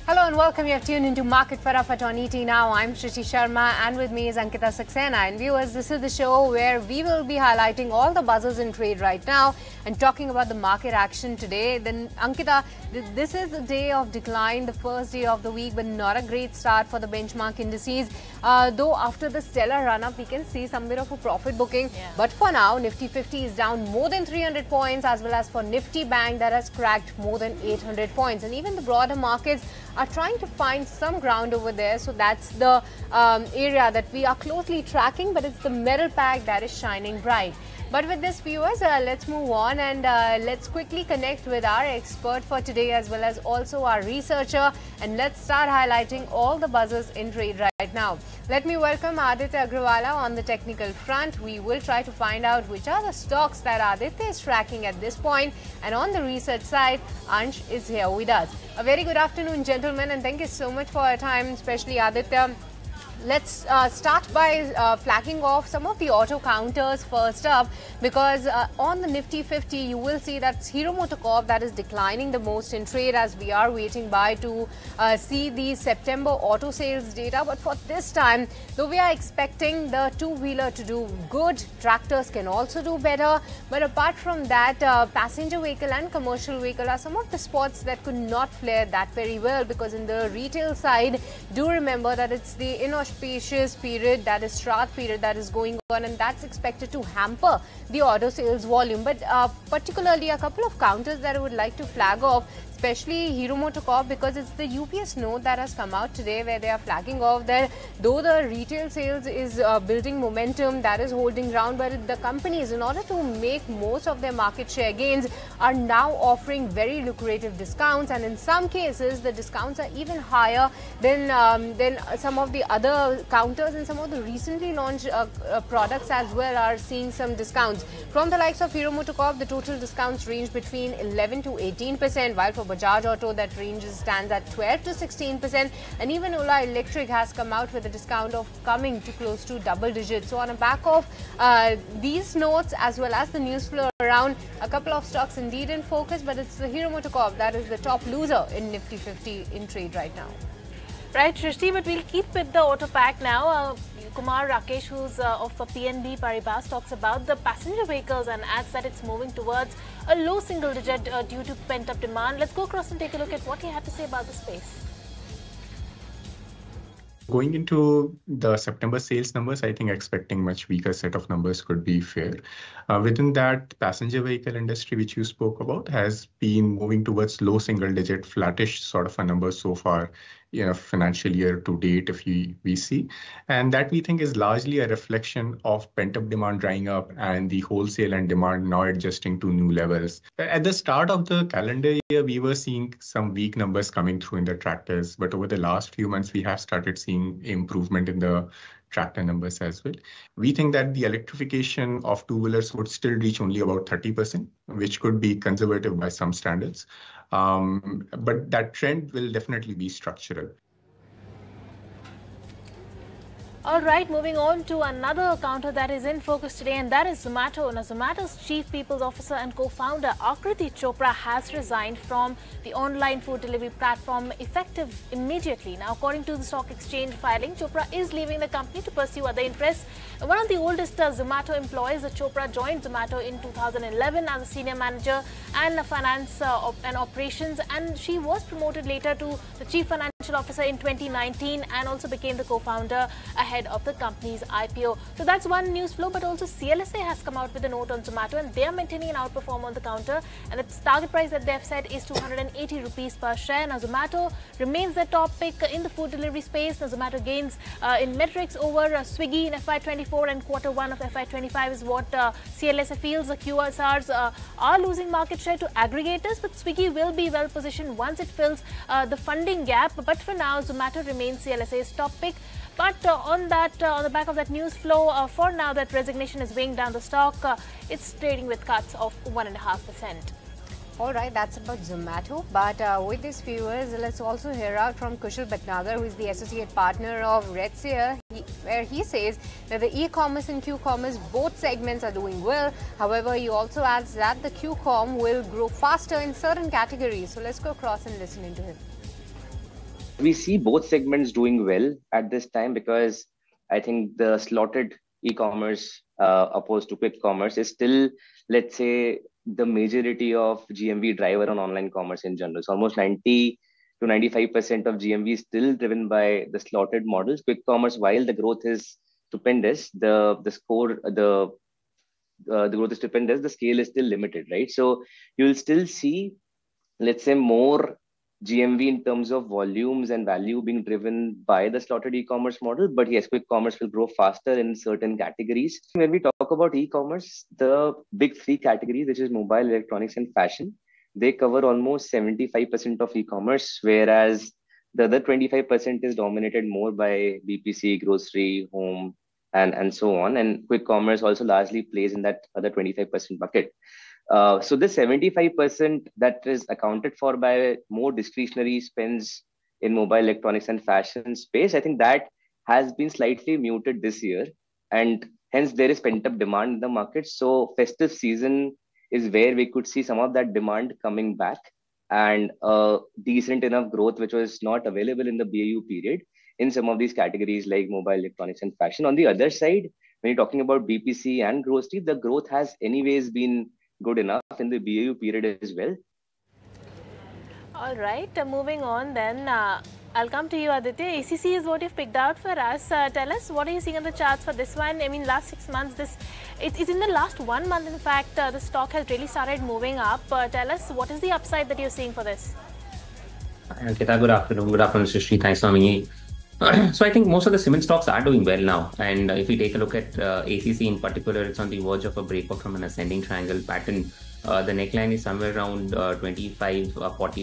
Hello and welcome. You have tuned into Market Fatafat on ET Now. I'm Shruti Sharma and with me is Ankita Saxena. And viewers, this is the show where we will be highlighting all the buzzers in trade right now and talking about the market action today. Then Ankita, this is the day of decline, the first day of the week, but not a great start for the benchmark indices. Though after the stellar run-up, we can see some bit of a profit booking. Yeah. But for now, Nifty 50 is down more than 300 points, as well as for Nifty Bank that has cracked more than 800 points. And even the broader markets are trying to find some ground over there. So that's the area that we are closely tracking, but it's the metal pack that is shining bright. But with this, viewers, let's move on and let's quickly connect with our expert for today as well as also our researcher, and let's start highlighting all the buzzers in trade right now. Let me welcome Aditya Agarwala on the technical front. We will try to find out which are the stocks that Aditya is tracking at this point, and on the research side, Ansh is here with us. A very good afternoon, gentlemen, and thank you so much for your time, especially Aditya. Let's start by flagging off some of the auto counters first up, because on the Nifty 50 you will see that Hero MotoCorp that is declining the most in trade, as we are waiting by to see the September auto sales data. But for this time, though we are expecting the two-wheeler to do good, tractors can also do better. But apart from that, passenger vehicle and commercial vehicle are some of the spots that could not flare that very well, because in the retail side, do remember that it's the inauspicious period, that is Shraddh period, that is going on, and that's expected to hamper the auto sales volume. But particularly a couple of counters that I would like to flag off, especially Hero MotoCorp, because it's the UPS note that has come out today where they are flagging off that though the retail sales is building momentum, that is holding ground, but the companies, in order to make most of their market share gains, are now offering very lucrative discounts, and in some cases the discounts are even higher than some of the other counters, and some of the recently launched products as well are seeing some discounts. From the likes of Hero MotoCorp, the total discounts range between 11 to 18%, while for Bajaj Auto that range stands at 12 to 16%, and even Ola Electric has come out with a discount of coming to close to double digits. So on the back of these notes as well as the news flow around, a couple of stocks indeed in focus, but it's the Hero MotoCorp that is the top loser in Nifty 50 in trade right now. Right, Shrishti, but we'll keep with the auto pack now. Kumar Rakesh, who's of PNB Paribas, talks about the passenger vehicles and adds that it's moving towards a low single digit due to pent-up demand. Let's go across and take a look at what he had to say about the space. Going into the September sales numbers, I think expecting much weaker set of numbers could be fair. Within that, passenger vehicle industry, which you spoke about, has been moving towards low single digit, flattish sort of a number so far, financial year to date, if we see. And that we think is largely a reflection of pent-up demand drying up and the wholesale and demand now adjusting to new levels. At the start of the calendar year, we were seeing some weak numbers coming through in the tractors, but over the last few months, we have started seeing improvement in the tractor numbers as well. We think that the electrification of two-wheelers would still reach only about 30%, which could be conservative by some standards. But that trend will definitely be structural. All right, moving on to another counter that is in focus today, and that is Zomato. Now, Zomato's Chief People's Officer and co-founder Akriti Chopra has resigned from the online food delivery platform effective immediately. Now, according to the stock exchange filing, Chopra is leaving the company to pursue other interests. One of the oldest Zomato employees, Chopra joined Zomato in 2011 as a senior manager and finance and operations, and she was promoted later to the Chief Financial Officer in 2019 and also became the co-founder ahead of the company's IPO. So that's one news flow, but also CLSA has come out with a note on Zomato, and they are maintaining an outperform on the counter, and its target price that they've set is 280 rupees per share. Now, Zomato remains the top pick in the food delivery space. Now, Zomato gains in metrics over Swiggy in FY24 and Q1 of FY25 is what CLSA feels. The QSRs are losing market share to aggregators, but Swiggy will be well positioned once it fills the funding gap. But for now, Zomato remains CLSA's top pick. But on the back of that news flow, for now, that resignation is weighing down the stock. It's trading with cuts of 1.5%. All right, that's about Zomato. But with these viewers, let's also hear out from Kushal Bhatnagar, who is the associate partner of Redseer, where he says that the e-commerce and Q-commerce, both segments are doing well. However, he also adds that the Q-com will grow faster in certain categories. So let's go across and listen into him. We see both segments doing well at this time because I think the slotted e-commerce opposed to quick commerce is still, let's say, the majority of GMV driver on online commerce in general. So almost 90 to 95% of GMV is still driven by the slotted models. Quick commerce, while the growth is stupendous, the growth is stupendous, the scale is still limited, right? So you'll still see, let's say, more GMV in terms of volumes and value being driven by the slotted e-commerce model. But yes, quick commerce will grow faster in certain categories. When we talk about e-commerce, the big three categories, which is mobile, electronics, and fashion, they cover almost 75% of e-commerce, whereas the other 25% is dominated more by BPC, grocery, home, and so on. And quick commerce also largely plays in that other 25% bucket. So the 75% that is accounted for by more discretionary spends in mobile, electronics, and fashion space, I think that has been slightly muted this year. And hence there is pent-up demand in the market. So festive season is where we could see some of that demand coming back and decent enough growth, which was not available in the BAU period in some of these categories like mobile, electronics, and fashion. On the other side, when you're talking about BPC and grocery, the growth has anyways been good enough in the BAU period as well. All right, moving on then. I'll come to you, Aditya. ACC is what you've picked out for us. Tell us, what are you seeing on the charts for this one? I mean, last 6 months, it's in the last 1 month, in fact, the stock has really started moving up. Tell us, what is the upside that you're seeing for this? Ankita, good afternoon. Good afternoon, Srishti. Thanks for having me. So I think most of the cement stocks are doing well now. And if we take a look at ACC in particular, it's on the verge of a breakout from an ascending triangle pattern. The neckline is somewhere around 25.40,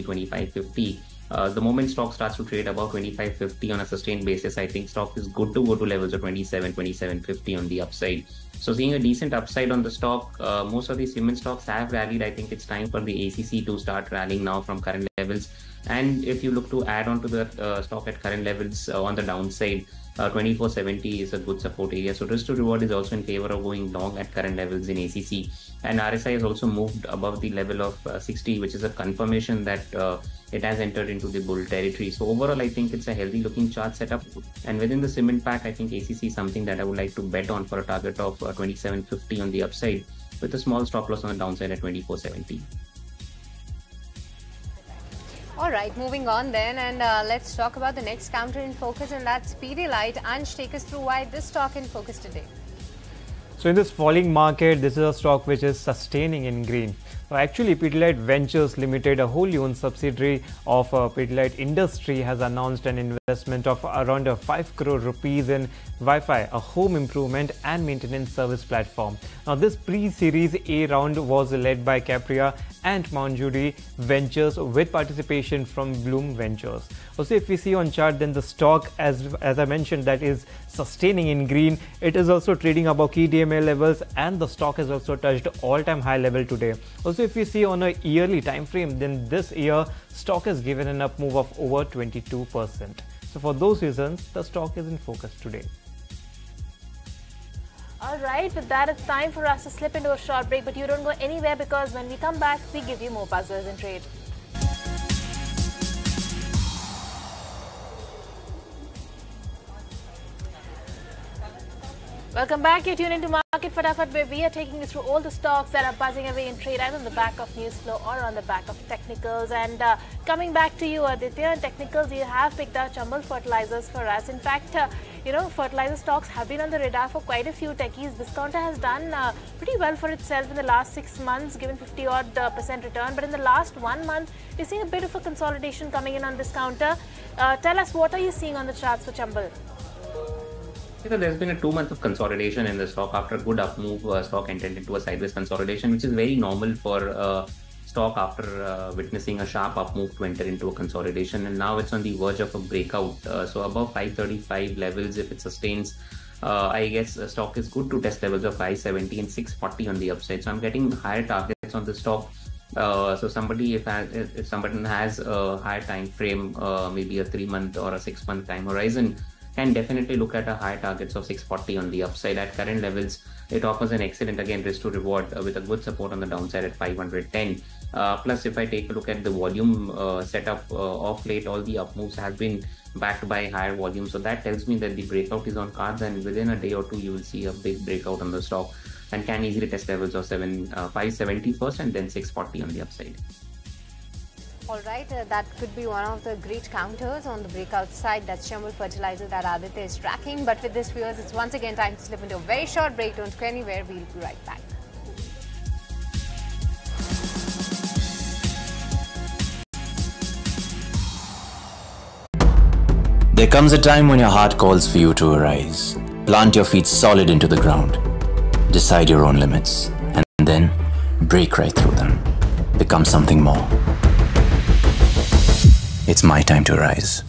25.50. The moment stock starts to trade above 25.50 on a sustained basis, I think stock is good to go to levels of 27, 27.50 on the upside. So seeing a decent upside on the stock, most of the cement stocks have rallied. I think it's time for the ACC to start rallying now from current levels. And if you look to add on to the stock at current levels on the downside, 24.70 is a good support area. So risk to reward is also in favor of going long at current levels in ACC. And RSI has also moved above the level of 60, which is a confirmation that it has entered into the bull territory. So overall, I think it's a healthy looking chart setup. And within the cement pack, I think ACC is something that I would like to bet on for a target of 27.50 on the upside, with a small stop loss on the downside at 24.70. All right, moving on then, and let's talk about the next counter in focus, and that's Pidilite. Ansh, take us through why this stock in focus today. So in this falling market, this is a stock which is sustaining in green. Actually, Pidilite Ventures Limited, a wholly owned subsidiary of Pidilite Industry, has announced an investment of around 5 crore rupees in Wi-Fi, a home improvement and maintenance service platform. Now, this pre-series A round was led by Capria and Manjuri Ventures with participation from Bloom Ventures. Also, if we see on chart, then the stock, as I mentioned, that is sustaining in green. It is also trading above key DMA levels, and the stock has also touched all-time high level today. Also, if we see on a yearly time frame, then this year stock has given an up move of over 22%. So for those reasons, the stock is in focus today. All right, with that, it's time for us to slip into a short break, but you don't go anywhere, because when we come back, we give you more buzzers in trade. Welcome back. You're tuned into Market Fatafat, where we are taking you through all the stocks that are buzzing away in trade, either on the back of news flow or on the back of technicals. And coming back to you, Aditya, and technicals, you have picked out Chambal Fertilizers for us. In fact, fertilizer stocks have been on the radar for quite a few techies. Discounter has done pretty well for itself in the last 6 months, given 50-odd% return. But in the last 1 month, we're seeing a bit of a consolidation coming in on Discounter. Tell us, what are you seeing on the charts for Chambal? There's been a 2 month of consolidation in the stock. After a good up move, stock entered into a sideways consolidation, which is very normal for stock after witnessing a sharp up move to enter into a consolidation. And now it's on the verge of a breakout. So above 535 levels, if it sustains, I guess stock is good to test levels of 570 and 640 on the upside. So I'm getting higher targets on the stock. So somebody, if somebody has a higher time frame, maybe a 3 month or a 6 month time horizon, can definitely look at a higher targets of 640 on the upside. At current levels, it offers an excellent, again, risk to reward with a good support on the downside at 510. Plus, if I take a look at the volume setup of late, all the up moves have been backed by higher volume. So that tells me that the breakout is on cards, and within a day or two, you will see a big breakout on the stock and can easily test levels of 570 first and then 640 on the upside. All right, that could be one of the great counters on the breakout side. That's Shamul Fertilizer that Aditya is tracking. But with this, viewers, it's once again time to slip into a very short break. Don't go anywhere. We'll be right back. There comes a time when your heart calls for you to arise. Plant your feet solid into the ground. Decide your own limits. And then break right through them. Become something more. It's my time to rise.